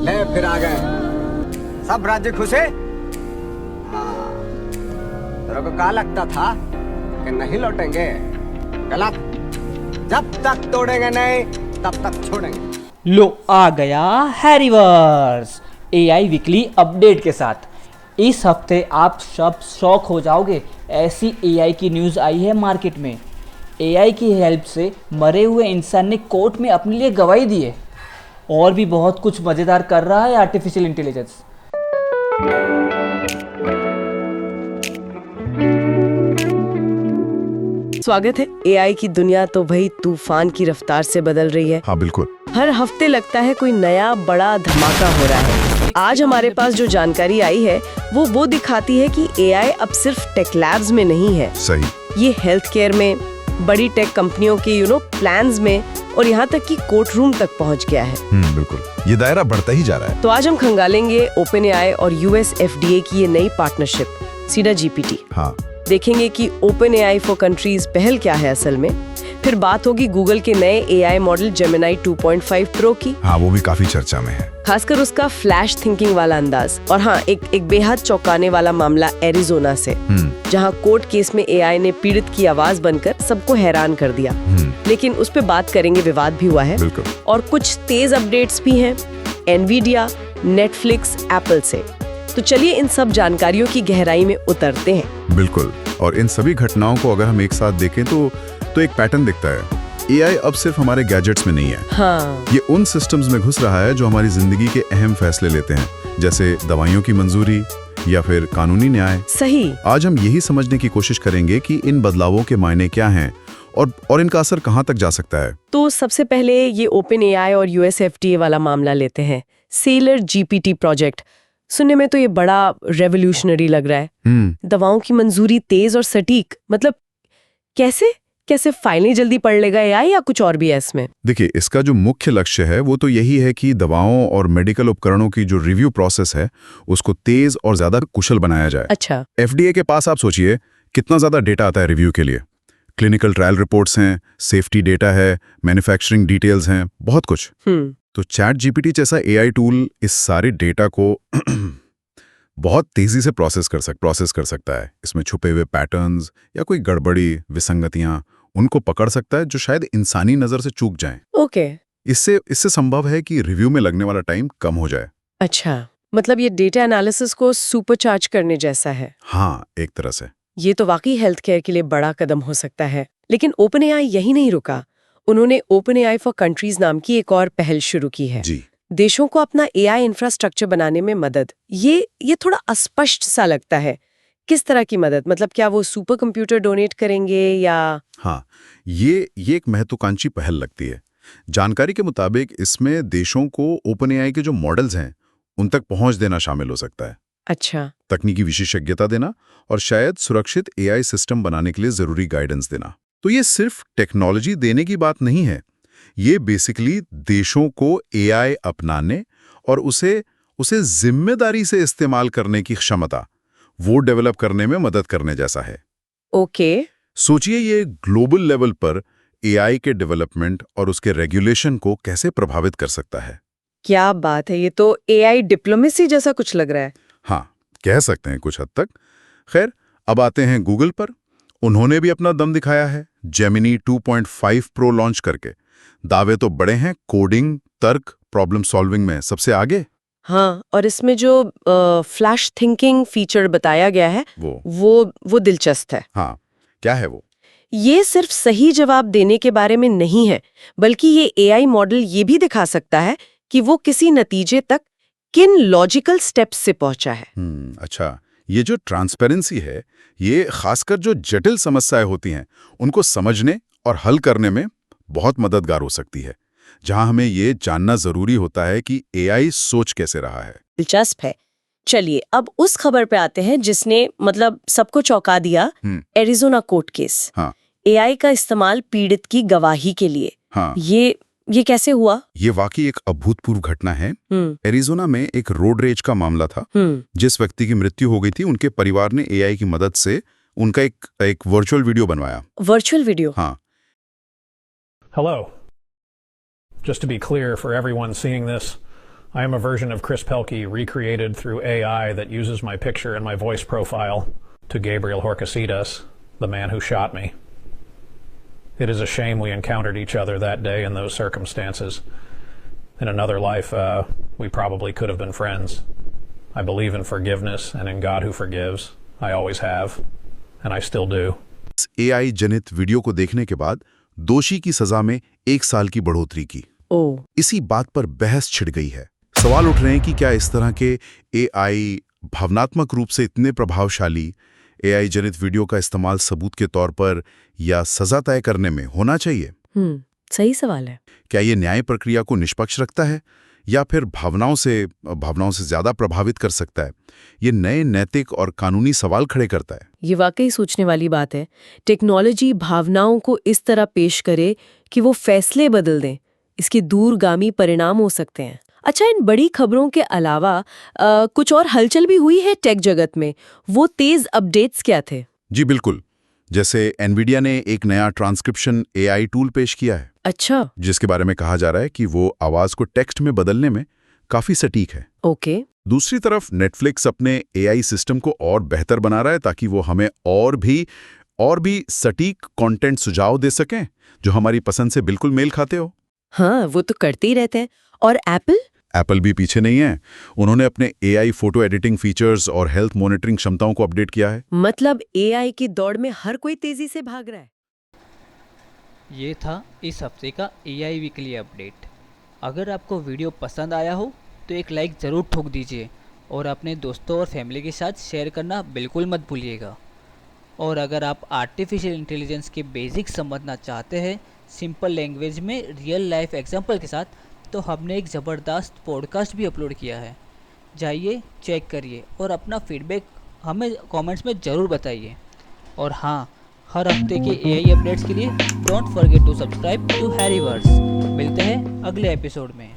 ले फिर आ गए सब राज्य खुश है। तेरे को क्या लगता था कि नहीं लौटेंगे? गलत। जब तक तोड़ेंगे नहीं तब तक छोड़ेंगे। लो आ गया हैरीवर्स एआई वीकली अपडेट के साथ। इस हफ्ते आप सब शॉक हो जाओगे, ऐसी एआई की न्यूज़ आई है मार्केट में। एआई की हेल्प से मरे हुए इंसान ने कोर्ट में अपने लिए गवाही दी है। और भी बहुत कुछ मज़ेदार कर रहा है आर्टिफिशियल इंटेलिजेंस। स्वागत है। एआई की दुनिया तो भाई तूफान की रफ्तार से बदल रही है। हाँ बिल्कुल। हर हफ्ते लगता है कोई नया बड़ा धमाका हो रहा है। आज हमारे पास जो जानकारी आई है वो दिखाती है कि एआई अब सिर्फ टेक लैब्स में नहीं है। सही। ये हेल्थ केयर में, बड़ी टेक कंपनियों के प्लान्स में और यहाँ तक कि कोर्ट रूम तक पहुँच गया है। बिल्कुल, ये दायरा बढ़ता ही जा रहा है। तो आज हम खंगालेंगे ओपन एआई और यूएस एफडीए की ये नई पार्टनरशिप सीडा जीपीटी। हाँ, देखेंगे कि ओपन एआई फॉर कंट्रीज पहल क्या है असल में। फिर बात होगी गूगल के नए एआई मॉडल जेमिनी 2.5 प्रो की। हाँ, वो भी काफी चर्चा में है, खासकर उसका फ्लैश थिंकिंग वाला अंदाज। और हाँ, एक बेहद चौंकाने वाला मामला एरिजोना से, जहाँ कोर्ट केस में एआई ने पीड़ित की आवाज बनकर सबको हैरान कर दिया। लेकिन उस पे बात करेंगे, विवाद भी हुआ है। और कुछ तेज अपडेट्स भी हैं एनवीडिया, नेटफ्लिक्स, एप्पल से। तो चलिए इन सब जानकारियों की गहराई में उतरते हैं। बिल्कुल। और इन सभी घटनाओं को अगर हम एक साथ देखें तो एक पैटर्न दिखता है। एआई अब सिर्फ हमारे गैजेट्स में नहीं है। हाँ। ये उन सिस्टम्स में घुस रहा है जो हमारी जिंदगी के अहम फैसले लेते हैं, जैसे दवाइयों की मंजूरी या फिर कानूनी न्याय। सही। आज हम यही समझने की कोशिश करेंगे कि इन बदलावों के मायने क्या हैं और इनका असर कहां तक जा सकता है। तो सबसे पहले ये ओपन एआई और यूएस एफडीए वाला मामला लेते हैं। Seller GPT project. सुनने में तो ये बड़ा रेवोल्यूशनरी लग रहा है। दवाओं की मंजूरी तेज और सटीक, मतलब कैसे फाइलें जल्दी पढ़ लेगा एआई, या कुछ और भी है इसमें? देखिए, इसका जो मुख्य लक्ष्य है वो तो यही है कि दवाओं और मेडिकल उपकरणों की जो रिव्यू प्रोसेस है उसको तेज और ज्यादा कुशल बनाया जाए। अच्छा। एफडीए के पास आप सोचिए कितना ज्यादा डेटा आता है रिव्यू के लिए। क्लिनिकल ट्रायल रिपोर्ट्स हैं, सेफ्टी डेटा है, मैन्युफैक्चरिंग डिटेल्स हैं, बहुत कुछ। तो चैट जीपीटी जैसा एआई टूल इस सारे डेटा को बहुत तेजी से प्रोसेस कर सकता है। इसमें छुपे हुए पैटर्न्स या कोई गड़बड़ी, विसंगतियां उनको पकड़ सकता है जो शायद इंसानी नजर से चूक जाएं। ओके। इससे संभव है कि रिव्यू में लगने वाला टाइम कम हो जाए। अच्छा, मतलब ये डेटा एनालिसिस को सुपरचार्ज करने जैसा है। हाँ, एक तरह से। ये तो वाकई हेल्थ केयर के लिए बड़ा कदम हो सकता है। लेकिन ओपन एआई यही नहीं रुका। उन्होंने ओपन एआई फॉर कंट्रीज नाम की एक और पहल शुरू की है। जी। देशों को अपना एआई इंफ्रास्ट्रक्चर बनाने में मदद। ये थोड़ा अस्पष्ट सा लगता है। किस तरह की मदद? मतलब क्या वो सुपर कंप्यूटर डोनेट करेंगे या? हाँ, ये एक महत्वाकांक्षी पहल लगती है। जानकारी के मुताबिक इसमें देशों को ओपन एआई के जो मॉडल्स हैं उन तक पहुंच देना शामिल हो सकता है। अच्छा। तकनीकी विशेषज्ञता देना और शायद सुरक्षित एआई सिस्टम बनाने के लिए जरूरी गाइडेंस देना। तो ये सिर्फ टेक्नोलॉजी देने की बात नहीं है, ये बेसिकली देशों को एआई अपनाने और उसे जिम्मेदारी से इस्तेमाल करने की क्षमता वो डेवलप करने में मदद करने जैसा है। ओके। सोचिए ये ग्लोबल लेवल पर एआई के डेवलपमेंट और उसके रेगुलेशन को कैसे प्रभावित कर सकता है। क्या बात है, ये तो एआई डिप्लोमेसी जैसा कुछ लग रहा है। हाँ, कह सकते हैं कुछ हद तक। खैर, अब आते हैं गूगल पर। उन्होंने भी अपना दम दिखाया है जेमिनी 2.5 प्रो लॉन्च करके। दावे तो बड़े हैं, कोडिंग, तर्क, प्रॉब्लम सॉल्विंग में सबसे आगे। हाँ, और इसमें जो फ्लैश थिंकिंग फीचर बताया गया है वो दिलचस्प है। हाँ, क्या है वो? ये सिर्फ सही जवाब देने के बारे में नहीं है, बल्कि ये एआई मॉडल ये भी दिखा सकता है कि वो किसी नतीजे तक किन लॉजिकल स्टेप्स से पहुंचा है। अच्छा, ये जो ट्रांसपेरेंसी है, ये खासकर जो जटिल समस्याएं होती हैं उनको समझने और हल करने में बहुत मददगार हो सकती है, जहां हमें ये जानना जरूरी होता है कि एआई सोच कैसे रहा है। दिलचस्प है। चलिए अब उस खबर पे आते हैं जिसने सबको चौंका दिया। Arizona court case. हाँ। एआई का इस्तेमाल पीड़ित की गवाही के लिए। हाँ। ये कैसे हुआ? ये वाकई एक अभूतपूर्व घटना है। एरिजोना में एक रोड रेज का मामला था। जिस व्यक्ति की मृत्यु हो गई थी, उनके परिवार ने एआई की मदद से उनका एक वर्चुअल वीडियो बनवाया। Virtual video? हाँ। Hello. Just to be clear for everyone seeing this, I am a version of Chris Pelkey recreated through AI that uses my picture and my voice profile to Gabriel Horcasitas, the man who shot me. It is a shame we encountered each other that day in those circumstances. In another life, we probably could have been friends. I believe in forgiveness and in God who forgives. I always have, and I still do. इस AI जनित video को देखने के बाद दोषी की सजा में 1 साल की बढ़ोतरी की। इसी बात पर बहस छिड़ गई है। सवाल उठ रहे हैं कि क्या इस तरह के AI भावनात्मक रूप से इतने प्रभावशाली AI जनित वीडियो का इस्तेमाल सबूत के तौर पर या सजा तय करने में होना चाहिए? सही सवाल है। क्या ये न्याय प्रक्रिया को निष्पक्ष रखता है या फिर भावनाओं से ज्यादा प्रभावित कर सकता है? ये नए नैतिक और कानूनी सवाल खड़े करता है। ये वाकई सोचने वाली बात है। टेक्नोलॉजी भावनाओं को इस तरह पेश करे कि वो फैसले बदल दें। इसके दूरगामी परिणाम हो सकते हैं। अच्छा, इन बड़ी खबरों के अलावा कुछ और हलचल भी हुई है टेक जगत में। वो तेज अपडेट्स क्या थे? जी बिल्कुल, जैसे एनवीडिया ने एक नया ट्रांसक्रिप्शन AI टूल पेश किया है। अच्छा, जिसके बारे में कहा जा रहा है कि वो आवाज को टेक्स्ट में बदलने में काफी सटीक है। ओके। दूसरी तरफ नेटफ्लिक्स अपने AI सिस्टम को और बेहतर बना रहा है ताकि वो हमें और भी सटीक कंटेंट सुझाव दे सकें जो हमारी पसंद से बिल्कुल मेल खाते हो। हाँ, वो तो करते ही रहते हैं। और एप्पल भी पीछे नहीं है। उन्होंने अपने AI फोटो एडिटिंग फीचर्स और हेल्थ मॉनिटरिंग क्षमताओं को अपडेट किया है। मतलब AI की दौड़ में हर कोई तेजी से भाग रहा है। ये था इस हफ्ते का AI वीकली अपडेट। अगर आपको वीडियो पसंद आया हो तो एक लाइक ज़रूर ठोक दीजिए और अपने दोस्तों और फैमिली के साथ शेयर करना बिल्कुल मत भूलिएगा। और अगर आप आर्टिफिशियल इंटेलिजेंस के बेसिक्स समझना चाहते हैं सिंपल लैंग्वेज में रियल लाइफ एग्जांपल के साथ, तो हमने एक ज़बरदस्त पॉडकास्ट भी अपलोड किया है। जाइए, चेक करिए और अपना फीडबैक हमें कमेंट्स में ज़रूर बताइए। और हाँ, हर हफ्ते के AI अपडेट्स के लिए don't forget to subscribe to Harryverse. मिलते हैं अगले एपिसोड में।